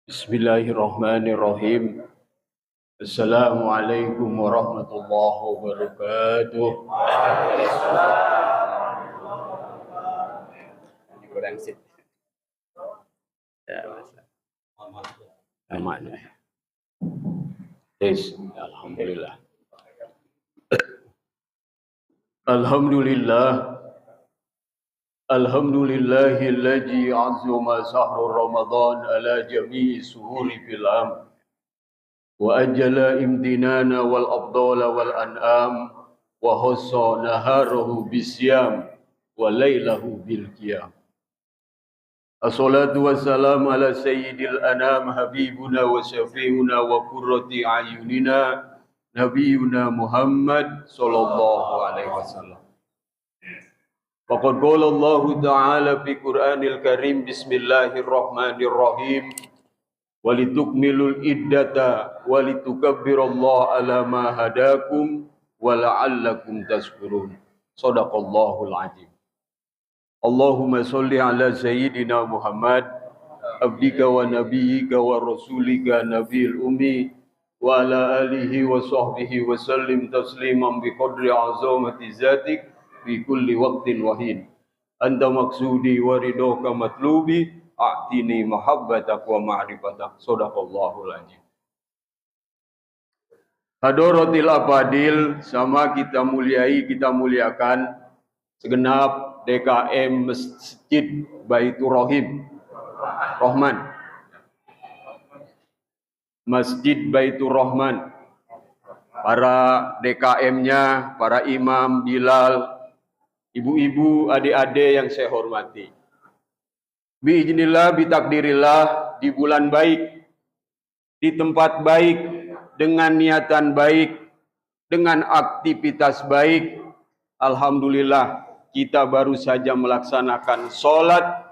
Bismillahirrahmanirrahim. Assalamualaikum warahmatullahi wabarakatuh. Kurang sip. Ya, aman. Yes, alhamdulillah. Alhamdulillah. Alhamdulillahilladzi azuma sahru Ramadan ala jami'i suhuri fil am wa ajala imtinana wal afdala wal an'am wa khassa naharahu bisyam wa lailahu bil qiyam. Assalatu wassalamu ala sayyidil anam habibuna wa syafi'una wa qurrati ayunina nabiyuna Muhammad sallallahu alaihi wasallam. Faqad qala Allah Ta'ala fi Qur'anil Karim Bismillahirrahmanirrahim walitukmilul iddata walitukabbirullaha ala ma hadakum wa la'allakum tashkurun. Shadaqallahul azim. Allahumma sholli ala sayyidina Muhammad abdika wa nabiyyika wa rasulika nabiyil ummi wa ala alihi wa sahbihi wa sallim tasliman bi qadri azamati zatik fi kulli waqtin wahin. Anta maksudi wa ridhoka matlubi a'tini mahabbatak wa ma'rifatak. Shadaqallahul azim. Hadoratil abadil, sama kita muliai, kita muliakan segenap DKM Masjid Baitur Rahman. Masjid Baitur Rahman. Para DKM-nya, para imam, Bilal, ibu-ibu, adik-adik yang saya hormati. Biiznillah, bitakdirillah, di bulan baik, di tempat baik, dengan niatan baik, dengan aktivitas baik, alhamdulillah kita baru saja melaksanakan sholat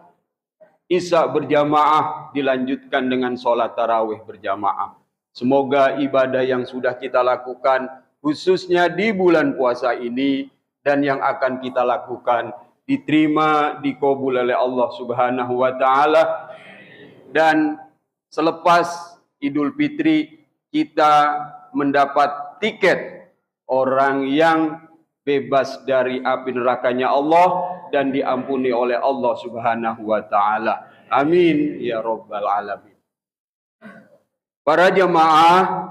Isya berjamaah, dilanjutkan dengan sholat tarawih berjamaah. Semoga ibadah yang sudah kita lakukan, khususnya di bulan puasa ini, dan yang akan kita lakukan diterima, dikabul oleh Allah Subhanahu wa Ta'ala. Dan selepas Idul Fitri kita mendapat tiket orang yang bebas dari api nerakanya Allah dan diampuni oleh Allah Subhanahu wa Ta'ala. Amin ya rabbal alamin. Para jamaah,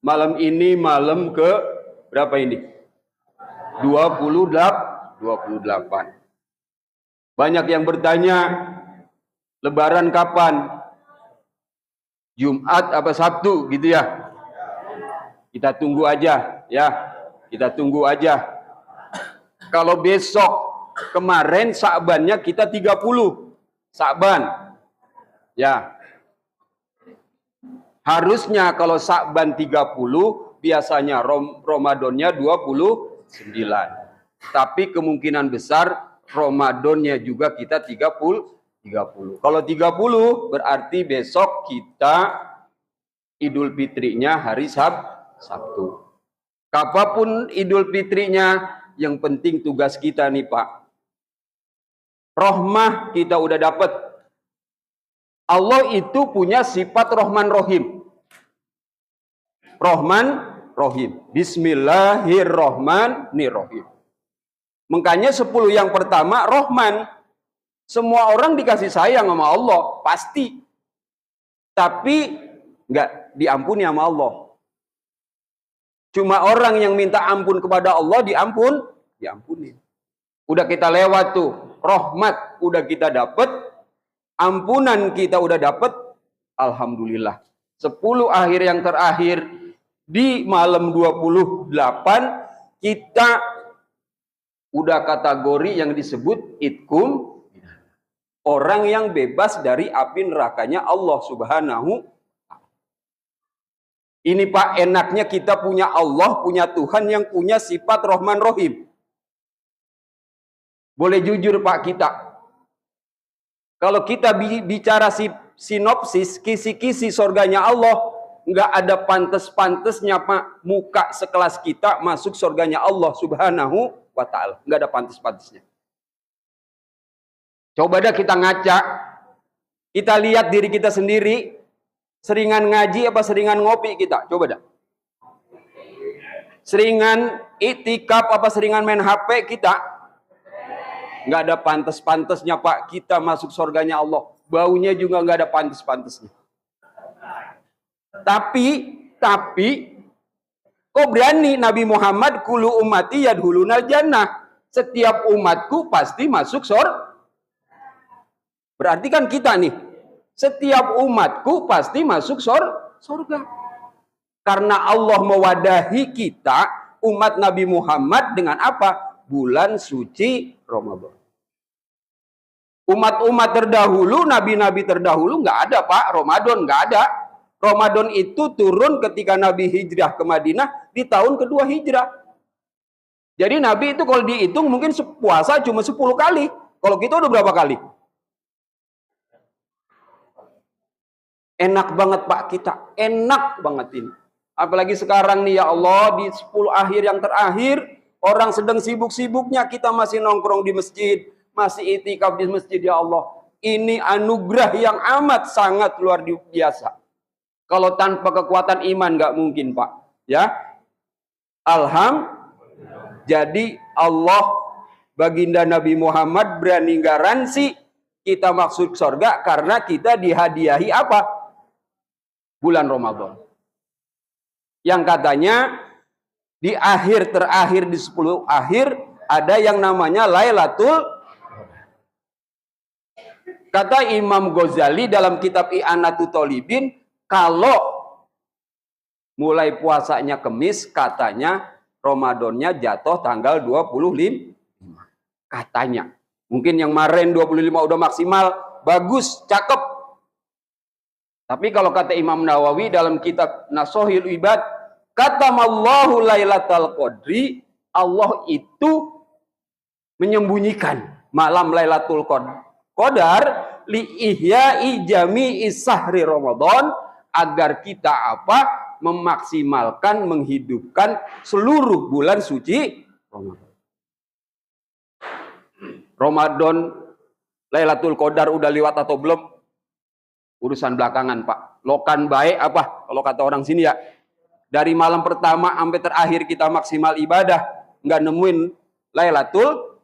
malam ini malam ke berapa ini? 28. Banyak yang bertanya, Lebaran kapan? Jumat apa Sabtu gitu ya? Kita tunggu aja ya. Kita tunggu aja. Kalau besok, kemarin Sa'bannya kita 30 Sa'ban. Ya. Harusnya kalau Sa'ban 30, biasanya Ramadannya 29. Tapi kemungkinan besar Ramadannya juga kita 30. Kalau 30 berarti besok kita Idul Fitrinya hari Sabtu. Kapanpun Idul Fitrinya, yang penting tugas kita nih Pak. Rahmah kita udah dapat. Allah itu punya sifat Rahman Rahim. Rahman Rahim. Bismillahirrahmanirrahim. Makanya 10 yang pertama Rahman. Semua orang dikasih sayang sama Allah, pasti. Tapi enggak diampuni sama Allah. Cuma orang yang minta ampun kepada Allah diampuni. Udah kita lewat tuh, rahmat udah kita dapat, ampunan kita udah dapat, alhamdulillah. 10 akhir yang terakhir di malam 28 kita udah kategori yang disebut itkum, orang yang bebas dari api nerakanya Allah Subhanahu. Ini Pak, enaknya kita punya Allah, punya Tuhan yang punya sifat Rahman Rahim. Boleh jujur Pak kita. Kalau kita bicara sinopsis, kisi-kisi surganya Allah, nggak ada pantes-pantesnya Pak, muka sekelas kita masuk surganya Allah Subhanahu wa Ta'ala. Nggak ada pantes-pantesnya. Coba dah kita ngaca, kita lihat diri kita sendiri. Seringan ngaji apa seringan ngopi kita? Coba dah. Seringan itikaf apa seringan main HP kita? Nggak ada pantas-pantasnya Pak, kita masuk surganya Allah. Baunya juga nggak ada pantas-pantasnya. Tapi kok berani Nabi Muhammad kulu ummati yadkhulunal jannah. Setiap umatku pasti masuk surga. Berarti kan kita nih, setiap umatku pasti masuk surga. Karena Allah mewadahi kita, umat Nabi Muhammad dengan apa? Bulan suci Ramadan. Umat-umat terdahulu, nabi-nabi terdahulu nggak ada Pak, Ramadan nggak ada. Ramadan itu turun ketika Nabi hijrah ke Madinah di tahun kedua hijrah. Jadi Nabi itu kalau dihitung mungkin puasa cuma 10 kali. Kalau kita udah berapa kali? Enak banget Pak kita, enak banget ini. Apalagi sekarang nih ya Allah, di 10 akhir yang terakhir, orang sedang sibuk-sibuknya, kita masih nongkrong di masjid, masih itikaf di masjid ya Allah. Ini anugerah yang amat sangat luar biasa. Kalau tanpa kekuatan iman nggak mungkin Pak. Ya, jadi Allah baginda Nabi Muhammad berani garansi kita masuk surga karena kita dihadiahi apa? Bulan Ramadan. Yang katanya di akhir terakhir di 10 akhir ada yang namanya Lailatul. Kata Imam Ghazali dalam kitab I'anatul Talibin, kalau mulai puasanya Kemis katanya Ramadannya jatuh tanggal 25. Katanya. Mungkin yang kemarin 25 udah maksimal, bagus, cakep. Tapi kalau kata Imam Nawawi dalam kitab Nasuhul Ibad, katamallahu Lailatul Qadri, Allah itu menyembunyikan malam Lailatul Qadar li ihya'i jami'i sahri Ramadan, agar kita apa? Memaksimalkan, menghidupkan seluruh bulan suci Ramadan. Ramadan Lailatul Qadar udah lewat atau belum? Urusan belakangan Pak. Lokan baik apa? Kalau kata orang sini ya. Dari malam pertama sampai terakhir kita maksimal ibadah. Nggak nemuin Lailatul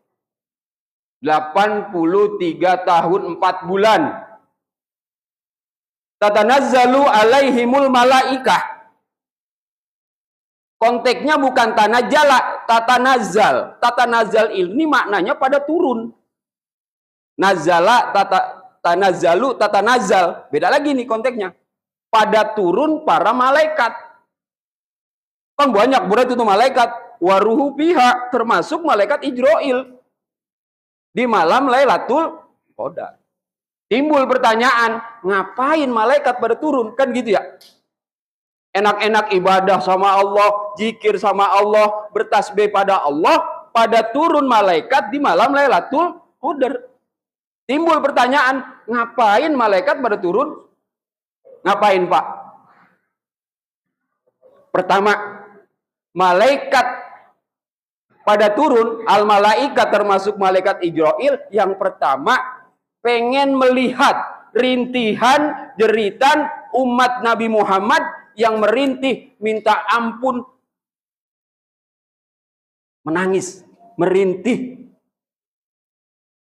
83 tahun 4 bulan. Tatanazzalu alaihimul malaikah. Konteksnya bukan tanajala, tatanazal. Tatanazal ini maknanya pada turun. Nazala tanazzalu tatanazal. Beda lagi nih konteksnya. Pada turun para malaikat. Kan banyak berarti itu malaikat. Waruhu piha, termasuk malaikat Ijroil. Di malam Lailatul Qadar. Timbul pertanyaan, ngapain malaikat pada turun? Kan gitu ya. Enak-enak ibadah sama Allah, zikir sama Allah, bertasbih pada Allah, pada turun malaikat di malam Lailatul Qadar. Timbul pertanyaan, ngapain malaikat pada turun? Ngapain Pak? Pertama, malaikat pada turun, al-malaikat termasuk malaikat Ijroil, yang pertama pengen melihat rintihan, jeritan umat Nabi Muhammad yang merintih, minta ampun, menangis, merintih.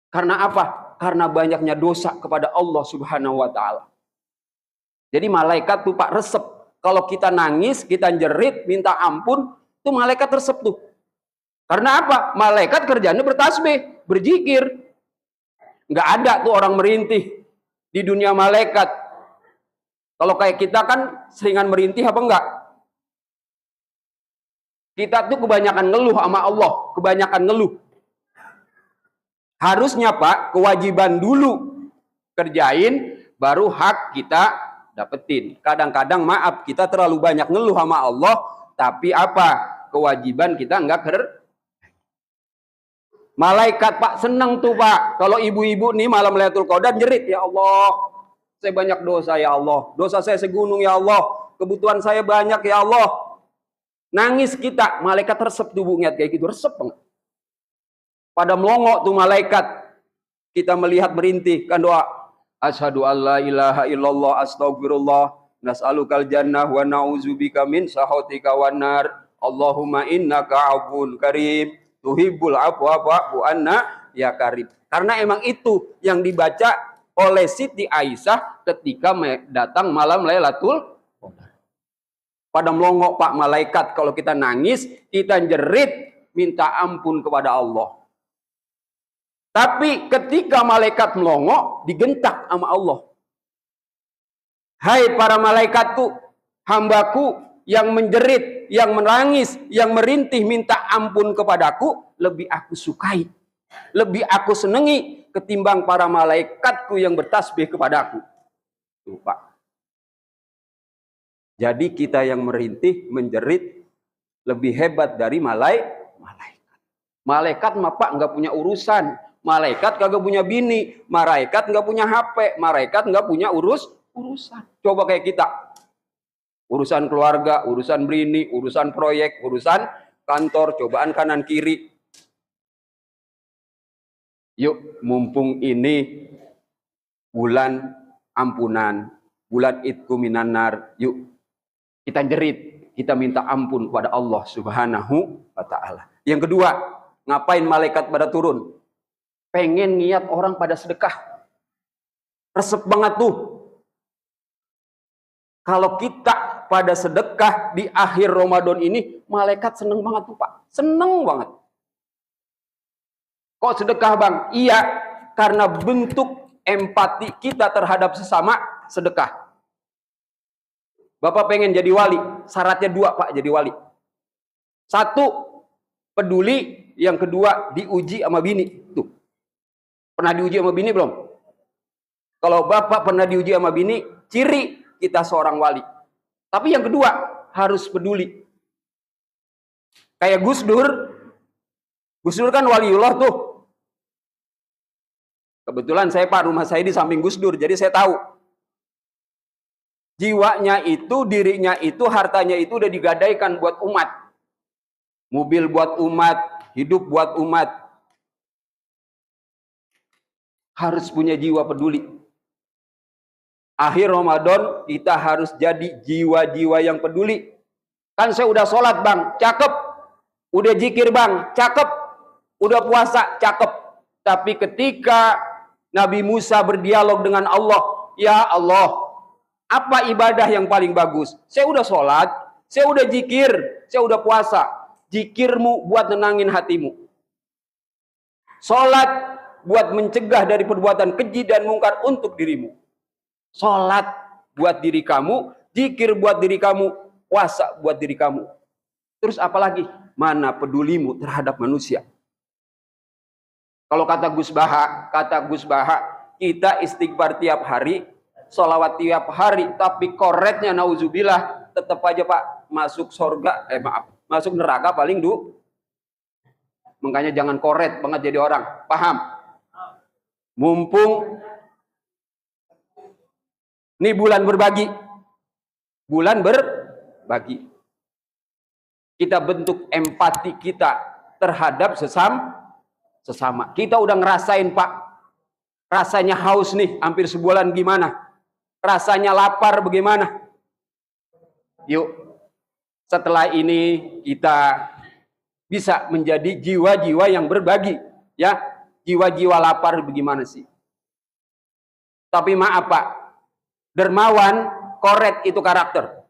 Karena apa? Karena banyaknya dosa kepada Allah Subhanahu wa Ta'ala. Jadi malaikat tuh Pak resep. Kalau kita nangis, kita jerit, minta ampun, tuh malaikat resep tuh. Karena apa? Malaikat kerjanya bertasbih, berzikir. Nggak ada tuh orang merintih di dunia malaikat. Kalau kayak kita kan seringan merintih apa enggak? Kita tuh kebanyakan ngeluh sama Allah, kebanyakan ngeluh. Harusnya Pak, kewajiban dulu kerjain, baru hak kita dapetin. Kadang-kadang maaf, kita terlalu banyak ngeluh sama Allah, tapi apa? Kewajiban kita enggak Malaikat Pak seneng tuh Pak. Kalau ibu-ibu nih malam Lailatul Qadar jerit, ya Allah, saya banyak dosa ya Allah. Dosa saya segunung ya Allah. Kebutuhan saya banyak ya Allah. Nangis kita, malaikat resep tuh Bu, kayak gitu, resep banget. Pada melongo tuh malaikat. Kita melihat merintih kan doa. Asyhadu alla ilaha illallah astagfirullah. nas'alukal jannah wa na'udzubika min sakhatika wan nar. Allahumma innaka 'afuwun karim tuhibbul afwa fa'fu anna ya karim. Karena emang itu yang dibaca oleh Siti Aisyah ketika datang malam Lailatul Qadar. Pada melongok Pak malaikat kalau kita nangis, kita jerit minta ampun kepada Allah. Tapi ketika malaikat melongok, digentak sama Allah. Hai para malaikatku, hambaku yang menjerit, yang menangis, yang merintih minta ampun kepadaku, lebih aku sukai, lebih aku senangi ketimbang para malaikatku yang bertasbih kepadaku. Tuh, Pak. Jadi kita yang merintih, menjerit lebih hebat dari malaikat. Malaikat mah Pak nggak punya urusan. Malaikat kagak punya bini. Malaikat nggak punya HP. Malaikat nggak punya urusan. Coba kayak kita. Urusan keluarga, urusan bini, urusan proyek, urusan kantor, cobaan kanan kiri. Yuk, mumpung ini bulan ampunan, bulan Idku minan nar, yuk kita jerit, kita minta ampun kepada Allah Subhanahu wa Ta'ala. Yang kedua, ngapain malaikat pada turun? Pengen niat orang pada sedekah. Resep banget tuh. Kalau kita pada sedekah di akhir Ramadan ini, malaikat seneng banget tuh Pak. Seneng banget. Kok sedekah Bang? Iya, karena bentuk empati kita terhadap sesama sedekah. Bapak pengen jadi wali, syaratnya dua Pak jadi wali. Satu, peduli. Yang kedua, diuji sama bini. Tuh. Pernah diuji sama bini belum? Kalau Bapak pernah diuji sama bini, ciri kita seorang wali. Tapi yang kedua, harus peduli. Kayak Gus Dur. Gus Dur kan waliullah tuh. Kebetulan saya Pak, rumah saya di samping Gus Dur, jadi saya tahu. Jiwanya itu, dirinya itu, hartanya itu udah digadaikan buat umat. Mobil buat umat, hidup buat umat. Harus punya jiwa peduli. Akhir Ramadan kita harus jadi jiwa-jiwa yang peduli. Kan saya udah sholat Bang, cakep. Udah zikir Bang, cakep. Udah puasa, cakep. Tapi ketika Nabi Musa berdialog dengan Allah, ya Allah, apa ibadah yang paling bagus? Saya udah sholat, saya udah zikir, saya udah puasa. Zikirmu buat nenangin hatimu. Sholat buat mencegah dari perbuatan keji dan mungkar untuk dirimu. Sholat buat diri kamu, zikir buat diri kamu, puasa buat diri kamu. Terus apalagi? Mana pedulimu terhadap manusia? Kalau kata Gus Baha, kita istighfar tiap hari, sholawat tiap hari, tapi koretnya nauzubillah tetap aja Pak masuk surga, masuk neraka paling dulu. Makanya jangan koret banget jadi orang, paham? Mumpung ini bulan berbagi, kita bentuk empati kita terhadap sesama. Kita udah ngerasain Pak, rasanya haus nih hampir sebulan gimana? Rasanya lapar bagaimana? Yuk, setelah ini kita bisa menjadi jiwa-jiwa yang berbagi, ya. Jiwa-jiwa lapar bagaimana sih? Tapi maaf Pak, dermawan, koret itu karakter.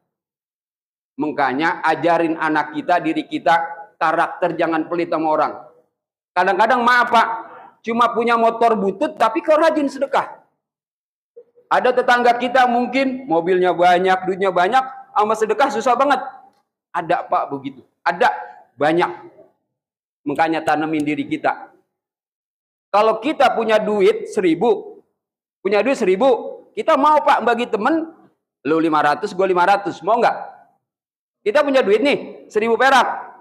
Makanya ajarin anak kita, diri kita, karakter jangan pelit sama orang. Kadang-kadang maaf Pak, cuma punya motor butut tapi kau rajin sedekah. Ada tetangga kita mungkin mobilnya banyak, duitnya banyak, sama sedekah susah banget. Ada Pak begitu, ada banyak. Makanya tanemin diri kita. Kalau kita punya duit 1.000, kita mau Pak bagi temen, lu 500, gue 500, mau nggak? Kita punya duit nih, 1.000 perak.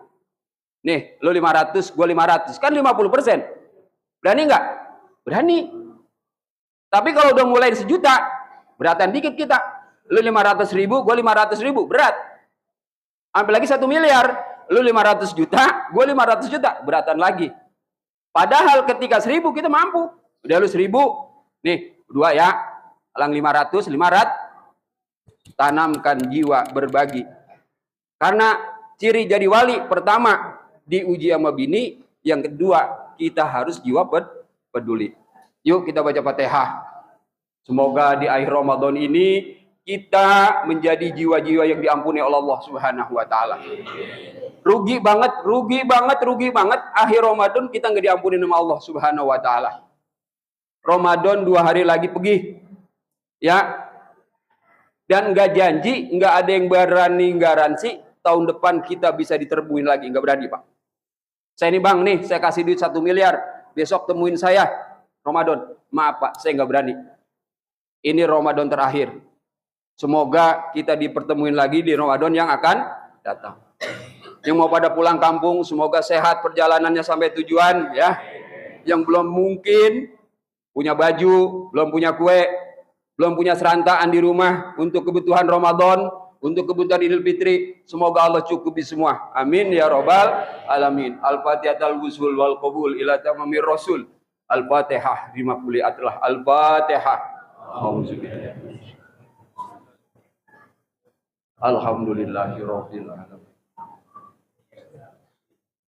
Nih, lu 500, gue 500, kan 50%. Berani nggak? Berani. Tapi kalau udah mulai 1 juta, beratan dikit kita. Lu 500.000, gue 500.000, berat. Ambil lagi 1 miliar, lu 500 juta, gue 500 juta, beratan lagi. Padahal ketika 1.000 kita mampu. Udah lu 1.000, nih, 2 ya, alang 500, tanamkan jiwa berbagi. Karena ciri jadi wali pertama diuji sama bini, yang kedua kita harus jiwa peduli. Yuk kita baca Fatihah. Semoga di akhir Ramadan ini kita menjadi jiwa-jiwa yang diampuni oleh Allah Subhanahu wa taala. Rugi banget akhir Ramadan kita nggak diampuni sama Allah Subhanahu wa taala. Ramadan 2 hari lagi pergi. Ya. Dan nggak janji, nggak ada yang berani garansi tahun depan kita bisa diterbuin lagi, nggak berani, Pak. Saya ini Bang nih, saya kasih duit 1 miliar, besok temuin saya Ramadan. Maaf Pak, saya nggak berani. Ini Ramadan terakhir. Semoga kita dipertemuin lagi di Ramadan yang akan datang. Yang mau pada pulang kampung, semoga sehat perjalanannya sampai tujuan ya. Yang belum mungkin punya baju, belum punya kue, belum punya serantaan di rumah untuk kebutuhan Ramadan, untuk kebutuhan Idul Fitri, semoga Allah cukupi semua. Amin ya rabbal alamin. Al-Fatihah al-Wusul wal qabul ila tamamir rasul. Al-Fatihah 50 atlah. Al-Fatihah. Alhamdulillahirabbil alamin.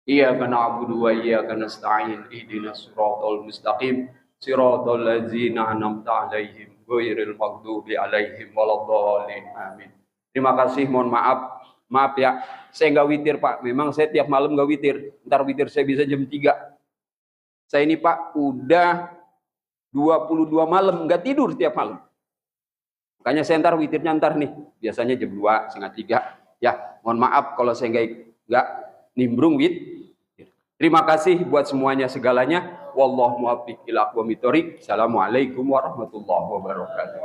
Iyyaka na'budu wa iyyaka nasta'in. Ihdinas siratal mustaqim. Siratal ladzina an'amta 'alaihim ghairil maghdubi 'alaihim waladdallin. Amin. Terima kasih, mohon maaf. Maaf ya, saya nggak witir Pak. Memang saya tiap malam nggak witir. Ntar witir saya bisa jam 3. Saya ini Pak udah 22 malam nggak tidur tiap malam. Makanya saya ntar witirnya ntar nih. Biasanya jam 2, setengah 3. Ya, mohon maaf kalau saya nggak nimbrung witir. Terima kasih buat semuanya segalanya. Wallahu muwaffiq ila aqwamit thoriq. Assalamualaikum warahmatullahi wabarakatuh.